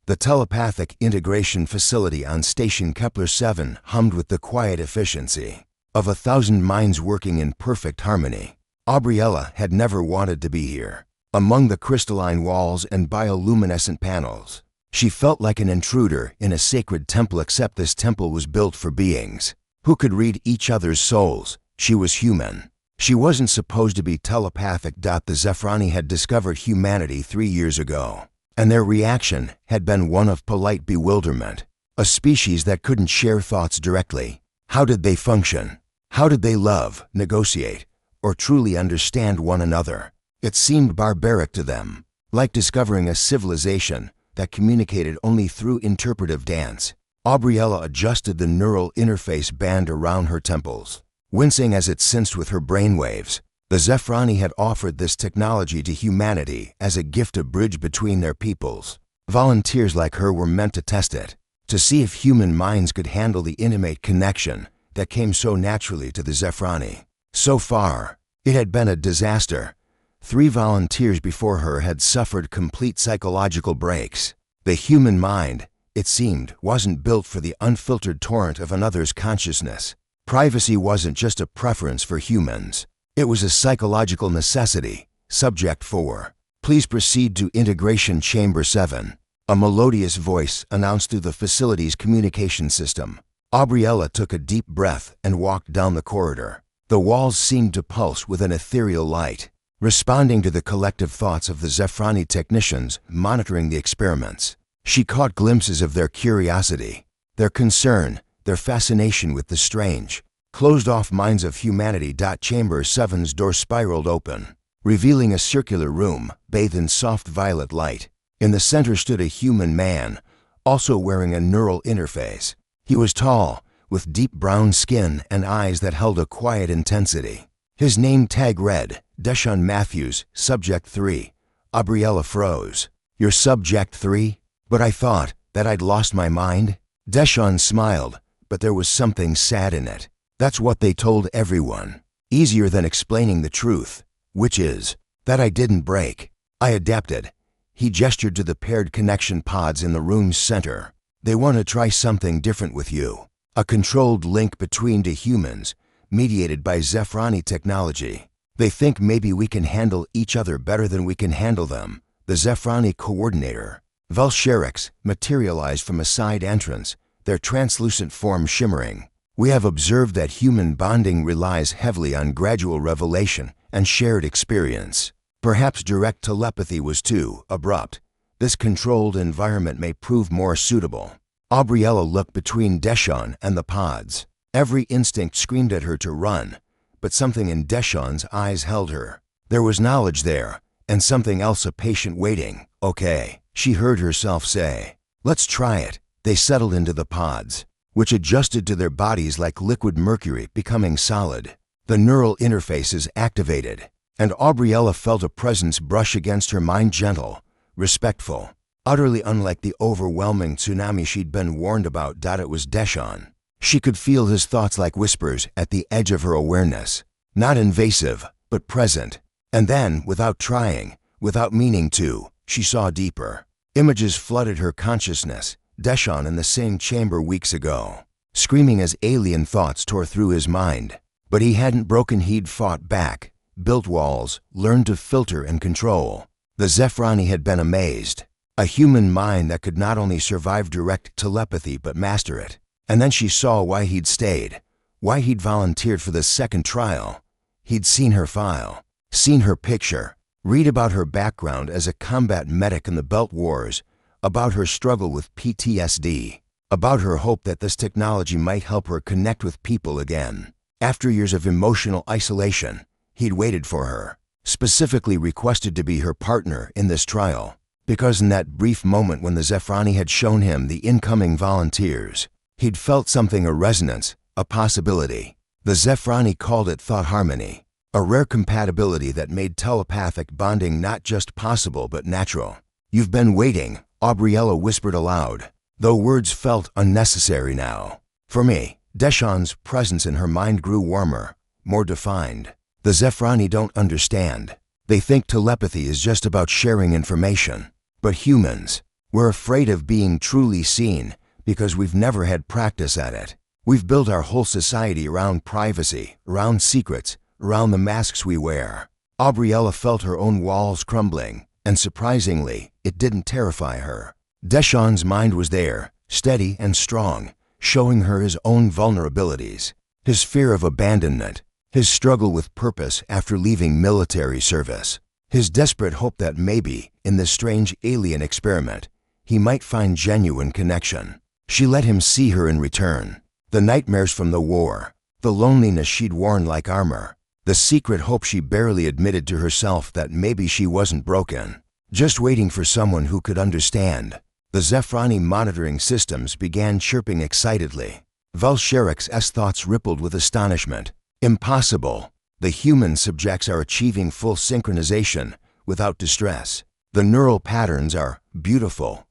The telepathic integration facility on Station Kepler 7 hummed with the quiet efficiency of 1,000 minds working in perfect harmony. Aubriella had never wanted to be here. Among the crystalline walls and bioluminescent panels, she felt like an intruder in a sacred temple, except this temple was built for beings who could read each other's souls. She was human. She wasn't supposed to be telepathic. The Zephrani had discovered humanity 3 years ago, and their reaction had been one of polite bewilderment. A species that couldn't share thoughts directly. How did they function? How did they love, negotiate, or truly understand one another? It seemed barbaric to them, like discovering a civilization that communicated only through interpretive dance. Aubriella adjusted the neural interface band around her temples, wincing as it synced with her brainwaves. The Zephrani had offered this technology to humanity as a gift, a bridge between their peoples. Volunteers like her were meant to test it, to see if human minds could handle the intimate connection that came so naturally to the Zephrani. So far, it had been a disaster. 3 volunteers before her had suffered complete psychological breaks. The human mind, it seemed, wasn't built for the unfiltered torrent of another's consciousness. Privacy wasn't just a preference for humans. It was a psychological necessity. Subject 4. Please proceed to Integration Chamber 7. A melodious voice announced through the facility's communication system. Aubriella took a deep breath and walked down the corridor. The walls seemed to pulse with an ethereal light, responding to the collective thoughts of the Zephrani technicians monitoring the experiments. She caught glimpses of their curiosity, their concern, their fascination with the strange, closed-off minds of humanity. Chamber 7's door spiraled open, revealing a circular room bathed in soft violet light. In the center stood a human man, also wearing a neural interface. He was tall, with deep brown skin and eyes that held a quiet intensity. His name tag read, Deshaun Matthews, Subject 3. Aubriella froze. You're Subject 3? But I thought that I'd lost my mind? Deshaun smiled, but there was something sad in it. That's what they told everyone. Easier than explaining the truth, which is that I didn't break. I adapted. He gestured to the paired connection pods in the room's center. They want to try something different with you. A controlled link between 2 humans, mediated by Zephrani technology. They think maybe we can handle each other better than we can handle them. The Zephrani coordinator, Valsherix, materialized from a side entrance, their translucent form shimmering. We have observed that human bonding relies heavily on gradual revelation and shared experience. Perhaps direct telepathy was too abrupt. This controlled environment may prove more suitable. Aubriella looked between Deshaun and the pods. Every instinct screamed at her to run, but something in Deshaun's eyes held her. There was knowledge there, and something else, a patient waiting. Okay, she heard herself say. Let's try it. They settled into the pods, which adjusted to their bodies like liquid mercury, becoming solid. The neural interfaces activated, and Aubriella felt a presence brush against her mind, gentle, respectful, utterly unlike the overwhelming tsunami she'd been warned about. It was Deshaun. She could feel his thoughts like whispers at the edge of her awareness, not invasive, but present. And then, without trying, without meaning to, she saw deeper. Images flooded her consciousness. Deshaun in the same chamber weeks ago, screaming as alien thoughts tore through his mind. But he hadn't broken. He'd fought back, built walls, learned to filter and control. The Zephrani had been amazed. A human mind that could not only survive direct telepathy but master it. And then she saw why he'd stayed, why he'd volunteered for the second trial. He'd seen her file, seen her picture, read about her background as a combat medic in the Belt Wars, about her struggle with PTSD, about her hope that this technology might help her connect with people again. After years of emotional isolation, he'd waited for her, specifically requested to be her partner in this trial, because in that brief moment when the Zephrani had shown him the incoming volunteers, he'd felt something, a resonance, a possibility. The Zephrani called it thought harmony, a rare compatibility that made telepathic bonding not just possible but natural. You've been waiting, Aubriella whispered aloud, though words felt unnecessary now. For me. Deshaun's presence in her mind grew warmer, more defined. The Zephrani don't understand. They think telepathy is just about sharing information. But humans, We're afraid of being truly seen because we've never had practice at it. We've built our whole society around privacy, around secrets, around the masks we wear. Aubriella felt her own walls crumbling, and surprisingly, it didn't terrify her. Deshawn's mind was there, steady and strong, showing her his own vulnerabilities, his fear of abandonment, his struggle with purpose after leaving military service, his desperate hope that maybe, in this strange alien experiment, he might find genuine connection. She let him see her in return. The nightmares from the war, the loneliness she'd worn like armor, the secret hope she barely admitted to herself that maybe she wasn't broken, just waiting for someone who could understand. The Zephrani monitoring systems began chirping excitedly. Valsharik's thoughts rippled with astonishment. Impossible. The human subjects are achieving full synchronization without distress. The neural patterns are beautiful.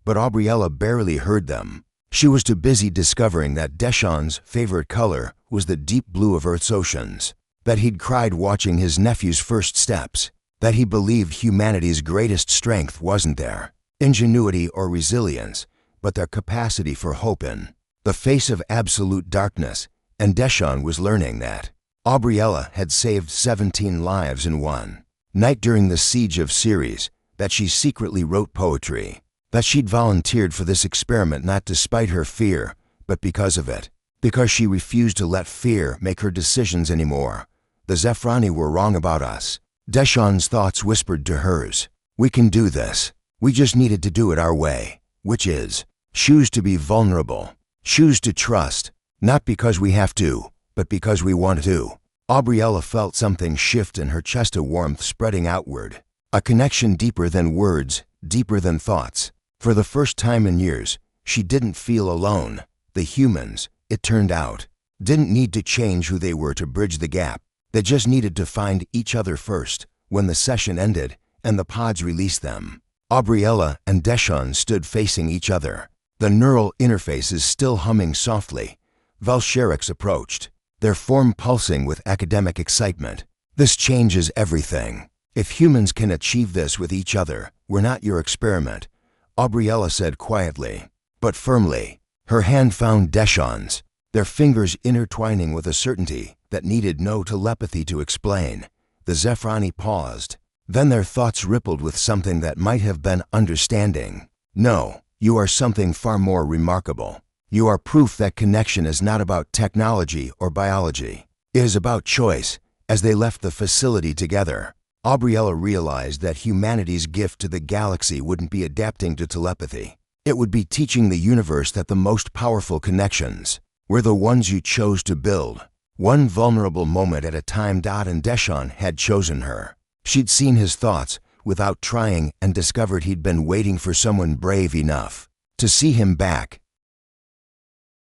But Aubriella barely heard them. She was too busy discovering that Deshawn's favorite color was the deep blue of Earth's oceans, that he'd cried watching his nephew's first steps, that he believed humanity's greatest strength wasn't their ingenuity or resilience, but their capacity for hope in the face of absolute darkness, and Deshawn was learning that. Aubriella had saved 17 lives in one night during the siege of Ceres, that she secretly wrote poetry, that she'd volunteered for this experiment not despite her fear, but because of it, because she refused to let fear make her decisions anymore. The Zephrani were wrong about us. Deshawn's thoughts whispered to hers. We can do this. We just needed to do it our way, which is, choose to be vulnerable, choose to trust, not because we have to, but because we want to. Aubriella felt something shift in her chest, a warmth spreading outward, a connection deeper than words, deeper than thoughts. For the first time in years, she didn't feel alone. The humans, it turned out, didn't need to change who they were to bridge the gap. They just needed to find each other first. When the session ended and the pods released them, Aubriella and Deshawn stood facing each other, the neural interfaces still humming softly. Valsharik's approached, their form pulsing with academic excitement. This changes everything. If humans can achieve this with each other, we're not your experiment, Aubriella said quietly, but firmly. Her hand found Deshawn's, their fingers intertwining with a certainty that needed no telepathy to explain. The Zephrani paused. Then their thoughts rippled with something that might have been understanding. No, you are something far more remarkable. You are proof that connection is not about technology or biology. It is about choice. As they left the facility together, Aubriella realized that humanity's gift to the galaxy wouldn't be adapting to telepathy. It would be teaching the universe that the most powerful connections were the ones you chose to build, one vulnerable moment at a time. And Deshawn had chosen her. She'd seen his thoughts without trying and discovered he'd been waiting for someone brave enough to see him back,